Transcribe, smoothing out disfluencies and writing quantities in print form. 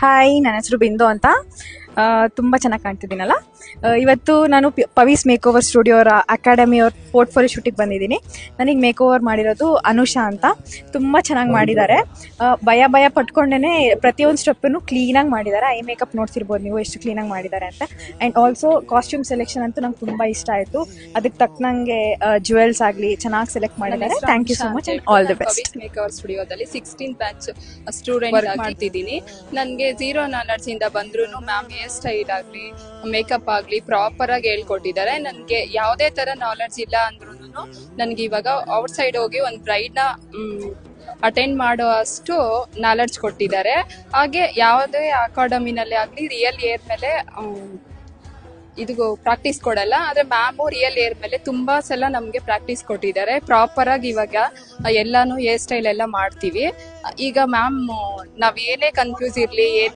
Hi, ನನ್ನ ಹೆಸರು ಬಿಂದು ಅಂತ. ತುಂಬ ಚೆನ್ನಾಗಿ ಕಾಣ್ತಿದ್ದೀನಲ್ಲ. ಇವತ್ತು ನಾನು ಪವೀಸ್ ಮೇಕ್ ಓವರ್ ಸ್ಟುಡಿಯೋ ಅವರ ಅಕಾಡೆಮಿ ಅವ್ರ ಪೋರ್ಟ್ಫೋಲಿಯೋ ಶೂಟಿಗೆ ಬಂದಿದ್ದೀನಿ. ನನಗೆ ಮೇಕ್ ಓವರ್ ಮಾಡಿರೋದು ಅನುಷಾ ಅಂತ. ತುಂಬ ಚೆನ್ನಾಗಿ ಮಾಡಿದ್ದಾರೆ. ಭಯ ಪಟ್ಕೊಂಡೇ ಪ್ರತಿಯೊಂದು ಸ್ಟೆಪ್ಪನ್ನು ಕ್ಲೀನಾಗಿ ಮಾಡಿದ್ದಾರೆ. ಐ ಮೇಕಪ್ ನೋಡ್ತಿರ್ಬೋದು ನೀವು ಎಷ್ಟು ಕ್ಲೀನಾಗಿ ಮಾಡಿದ್ದಾರೆ ಅಂತ. ಆ್ಯಂಡ್ ಆಲ್ಸೋ ಕಾಸ್ಟ್ಯೂಮ್ ಸೆಲೆಕ್ಷನ್ ಅಂತೂ ನಂಗೆ ತುಂಬ ಇಷ್ಟ ಆಯಿತು. ಅದಕ್ಕೆ ತಕ್ಕನಂಗೆ ಜ್ಯುವೆಲ್ಸ್ ಆಗಲಿ ಚೆನ್ನಾಗಿ ಸೆಲೆಕ್ಟ್ ಮಾಡಿದ್ದಾರೆ. Thank you so much and all the best. Makeover ಸ್ಟುಡಿಯೋದಲ್ಲಿ 16th ಬ್ಯಾಚ್ ಸ್ಟೂಡೆಂಟ್ ಮಾಡ್ತಿದ್ದೀನಿ. ನನಗೆ ಝೀರೋ ನಾಲೆಡ್ಜ್ ಇಂದ ಬಂದ್ರು ಮ್ಯಾಮ್ ಹೇರ್ ಸ್ಟೈಲ್ ಆಗಲಿ ಮೇಕಪ್ ಆಗಲಿ ಪ್ರಾಪರ್ ಆಗಿ ಹೇಳ್ಕೊಟ್ಟಿದ್ದಾರೆ. ನನಗೆ ಯಾವುದೇ ತರ ನಾಲೆಡ್ಜ್ ಇಲ್ಲ ಅಂದ್ರೂ ನನಗೆ ಇವಾಗ ಔಟ್ ಸೈಡ್ ಹೋಗಿ ಒಂದು ಬ್ರೈಡ್ ನ ಅಟೆಂಡ್ ಮಾಡೋ ಅಷ್ಟು ನಾಲೆಡ್ಜ್ ಕೊಟ್ಟಿದ್ದಾರೆ. ಹಾಗೆ ಯಾವುದೇ ಅಕಾಡೆಮಿನಲ್ಲಿ ಆಗಲಿ ರಿಯಲ್ ಏರ್ ಮೇಲೆ ಇದು ಪ್ರಾಕ್ಟೀಸ್ ಕೊಡಲ್ಲ, ಆದ್ರೆ ಮ್ಯಾಮು ರಿಯಲ್ ಏರ್ ಮೇಲೆ ತುಂಬಾ ಸಲ ನಮ್ಗೆ ಪ್ರಾಕ್ಟೀಸ್ ಕೊಟ್ಟಿದ್ದಾರೆ. ಪ್ರಾಪರ್ ಆಗಿ ಇವಾಗ ಎಲ್ಲಾನು ಹೇರ್ ಸ್ಟೈಲ್ ಎಲ್ಲ ಮಾಡ್ತೀವಿ. ಈಗ ಮ್ಯಾಮ್ ನಾವ್ ಏನೇ ಕನ್ಫ್ಯೂಸ್ ಇರ್ಲಿ